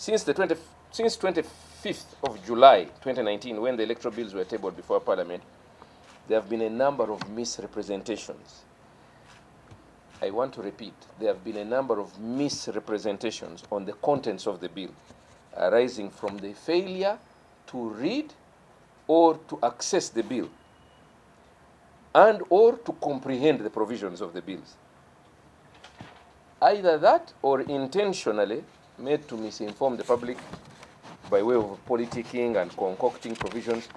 Since 25th of July 2019, when the electoral bills were tabled before Parliament, there have been a number of misrepresentations. I want to repeat, there have been a number of misrepresentations on the contents of the bill, arising from the failure to read or to access the bill, and or to comprehend the provisions of the bills. Either that or intentionally made to misinform the public by way of politicking and concocting provisions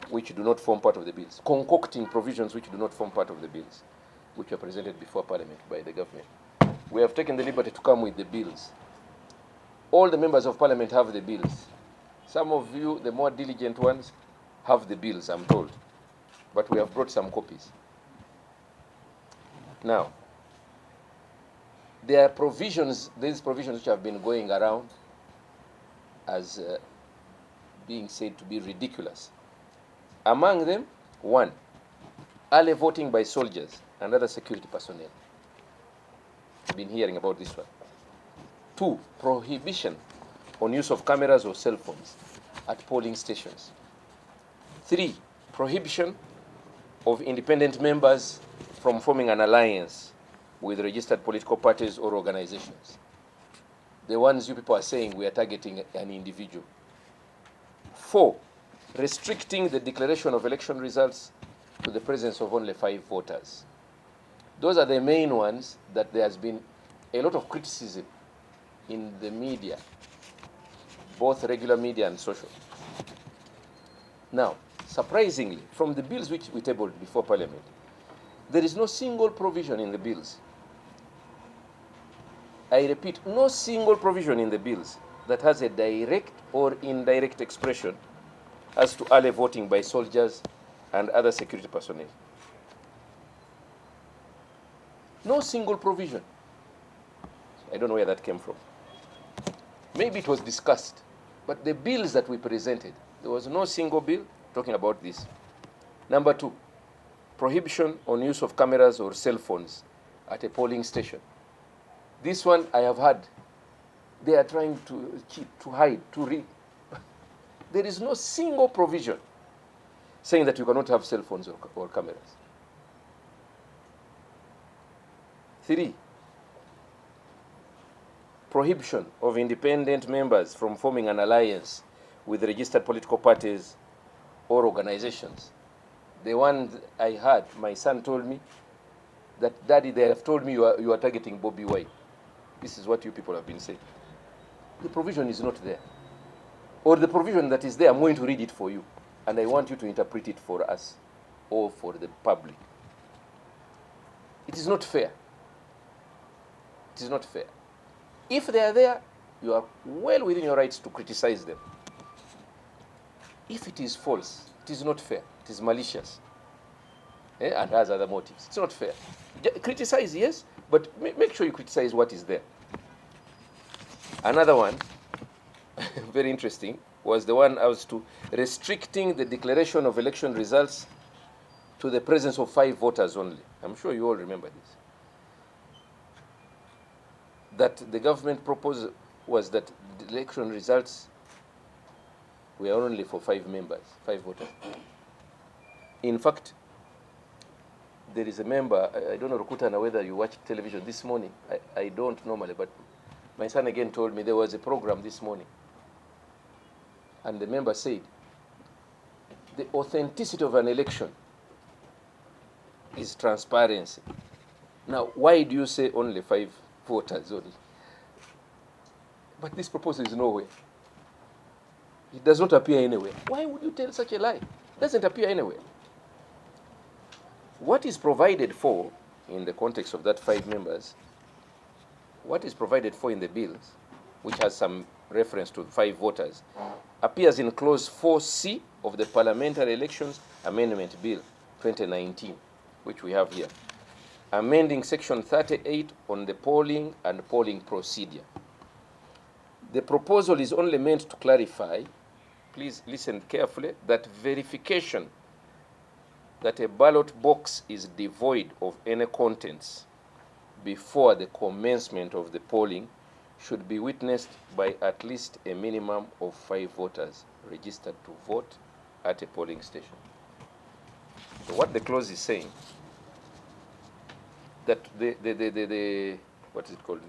which do not form part of the bills. Concocting provisions which do not form part of the bills, which were presented before Parliament by the government. We have taken the liberty to come with the bills. All the members of Parliament have the bills. Some of you, the more diligent ones, have the bills, I'm told. But we have brought some copies. Now, there are provisions, these provisions which have been going around as being said to be ridiculous. Among them, 1, early voting by soldiers and other security personnel. I've been hearing about this one. 2, prohibition on use of cameras or cell phones at polling stations. 3, prohibition of independent members from forming an alliance with registered political parties or organizations. The ones you people are saying we are targeting an individual. 4, restricting the declaration of election results to the presence of only 5 voters. Those are the main ones that there has been a lot of criticism in the media, both regular media and social. Now, surprisingly, from the bills which we tabled before Parliament, there is no single provision in the bills. I repeat, no single provision in the bills that has a direct or indirect expression as to early voting by soldiers and other security personnel. No single provision. I don't know where that came from. Maybe it was discussed, but the bills that we presented, there was no single bill talking about this. Number 2, prohibition on use of cameras or cell phones at a polling station. This one I have heard. They are trying to cheat, to hide, to read. There is no single provision saying that you cannot have cell phones or cameras. 3, prohibition of independent members from forming an alliance with registered political parties or organizations. The one I heard, my son told me that, Daddy, they have told me you are targeting Bobi. This is what you people have been saying. The provision is not there. Or the provision that is there, I'm going to read it for you. And I want you to interpret it for us or for the public. It is not fair. It is not fair. If they are there, you are well within your rights to criticize them. If it is false, it is not fair. It is malicious. And has other motives. It's not fair. Criticize, yes, but make sure you criticize what is there. Another one, very interesting, was the one as to restricting the declaration of election results to the presence of 5 voters only. I'm sure you all remember this. That the government proposed was that the election results were only for 5 members, 5 voters. In fact, there is a member, I don't know, Rukutana, whether you watch television this morning. I don't normally, but my son again told me there was a program this morning. And the member said, the authenticity of an election is transparency. Now, why do you say only 5 voters only? But this proposal is nowhere. It does not appear anywhere. Why would you tell such a lie? It doesn't appear anywhere. What is provided for in the context of that 5 members, what is provided for in the bills, which has some reference to 5 voters, appears in clause 4C of the Parliamentary Elections Amendment Bill 2019, which we have here, amending section 38 on the polling and polling procedure. The proposal is only meant to clarify, please listen carefully, that verification that a ballot box is devoid of any contents before the commencement of the polling should be witnessed by at least a minimum of 5 voters registered to vote at a polling station. So what the clause is saying, that what is it called?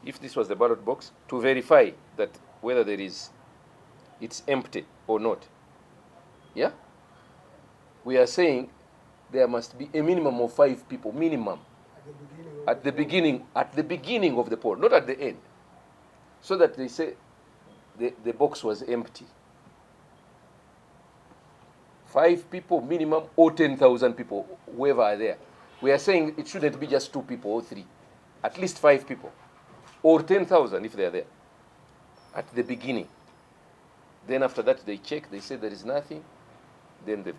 If this was the ballot box, to verify that whether it's empty or not. Yeah? We are saying there must be a minimum of 5 people, minimum, at the beginning of the poll, not at the end. So that they say the box was empty. 5 people minimum or 10,000 people, whoever are there. We are saying it shouldn't be just 2 people or 3, at least 5 people, or 10,000 if they are there, at the beginning. Then after that they check, they say there is nothing, then the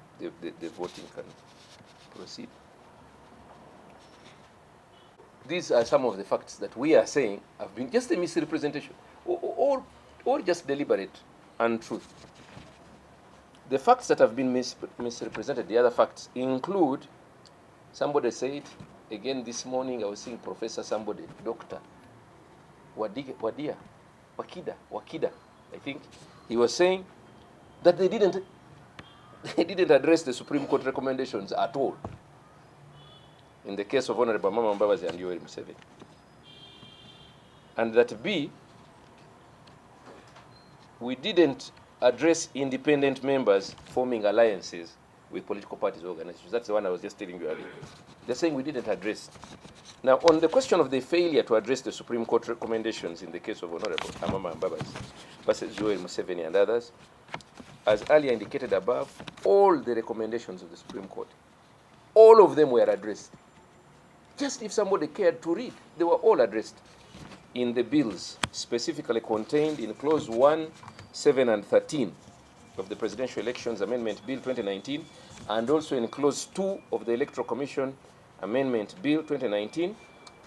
voting can proceed. These are some of the facts that we are saying have been just a misrepresentation or just deliberate untruth. The facts that have been misrepresented, the other facts, include, somebody said, again this morning I was seeing Professor somebody, Dr. Wakida, I think, he was saying that they didn't address the Supreme Court recommendations at all in the case of Honorable Mama Mbabazi and Yoweri Museveni. And that B, we didn't address independent members forming alliances with political parties or organizations. That's the one I was just telling you earlier. They're saying we didn't address. Now, on the question of the failure to address the Supreme Court recommendations in the case of Honorable Mama Mbabazi versus Yoweri Museveni and others, as earlier indicated above, all the recommendations of the Supreme Court, all of them were addressed. Just if somebody cared to read, they were all addressed in the bills specifically contained in Clause 1, 7, and 13 of the Presidential Elections Amendment Bill 2019, and also in Clause 2 of the Electoral Commission Amendment Bill 2019.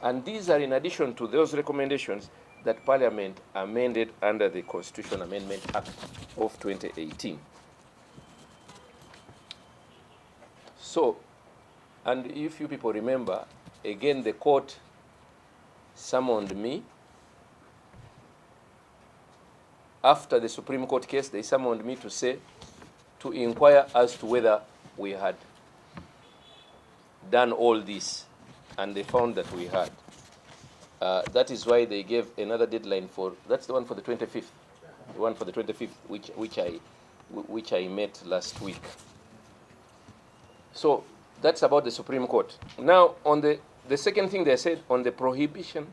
And these are in addition to those recommendations that Parliament amended under the Constitution Amendment Act of 2018. So, and if you people remember, again the court summoned me. After the Supreme Court case, they summoned me to inquire as to whether we had done all this, and they found that we had. That is why they gave another deadline for, that's the one for the 25th, the one for the 25th, which I met last week. So that's about the Supreme Court. Now, on the second thing they said on the prohibition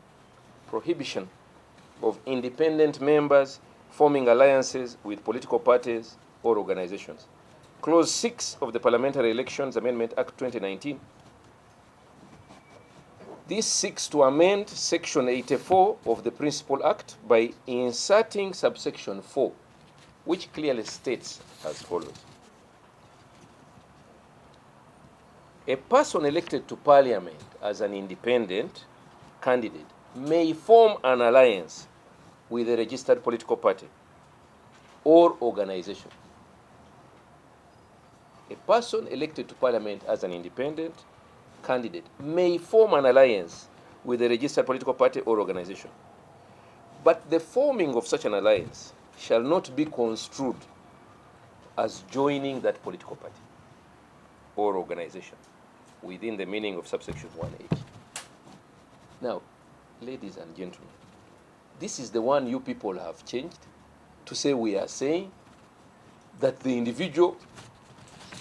of independent members forming alliances with political parties or organizations. Clause 6 of the Parliamentary Elections Amendment Act 2019. This seeks to amend Section 84 of the Principal Act by inserting subsection 4, which clearly states as follows. A person elected to Parliament as an independent candidate may form an alliance with a registered political party or organization. A person elected to Parliament as an independent candidate may form an alliance with a registered political party or organization. But the forming of such an alliance shall not be construed as joining that political party or organization within the meaning of subsection 1H. Now, ladies and gentlemen, this is the one you people have changed to say we are saying that the individual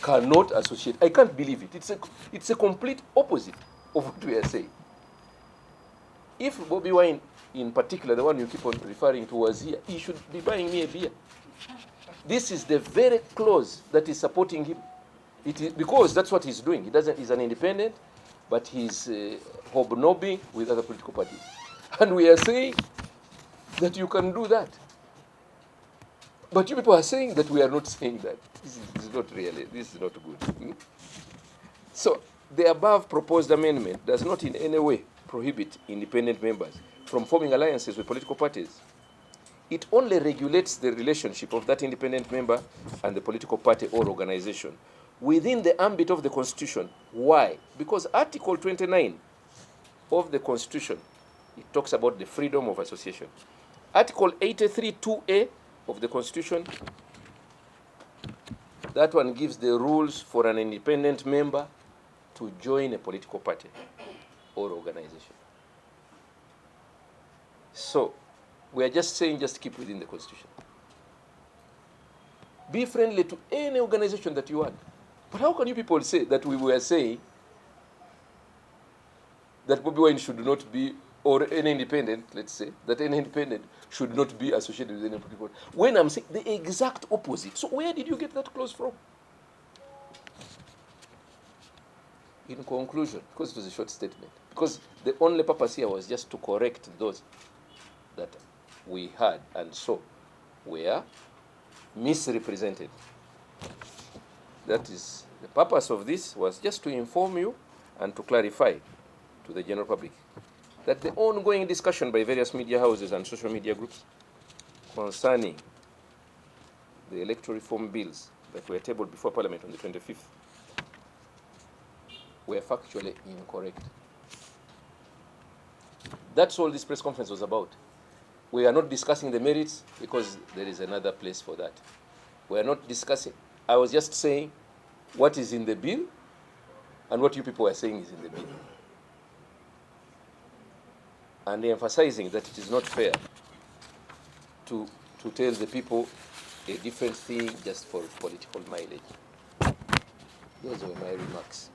cannot associate. I can't believe it. It's a complete opposite of what we are saying. If Bobi Wine, in particular, the one you keep on referring to, was here, he should be buying me a beer. This is the very clause that is supporting him. It is, because that's what he's doing. He's an independent, but he's hobnobbing with other political parties. And we are saying that you can do that. But you people are saying that we are not saying that. This is not really, this is not good. So, the above proposed amendment does not in any way prohibit independent members from forming alliances with political parties. It only regulates the relationship of that independent member and the political party or organization within the ambit of the Constitution. Why? Because Article 29 of the Constitution It talks about the freedom of association. Article 83(2)(a) of the Constitution, that one gives the rules for an independent member to join a political party or organization. So we are just saying, just keep within the Constitution. Be friendly to any organization that you want. But how can you people say that we were saying that Bobi Wine should not be, or any independent, let's say, that any independent should not be associated with any political party, when I'm saying the exact opposite? So where did you get that clause from? In conclusion, because it was a short statement, because the only purpose here was just to correct those that we had and saw were misrepresented. That is, the purpose of this was just to inform you and to clarify to the general public that the ongoing discussion by various media houses and social media groups concerning the electoral reform bills that were tabled before Parliament on the 25th were factually incorrect. That's all this press conference was about. We are not discussing the merits because there is another place for that. We are not discussing. I was just saying what is in the bill and what you people are saying is in the bill. And emphasizing that it is not fair to tell the people a different thing just for political mileage. Those were my remarks.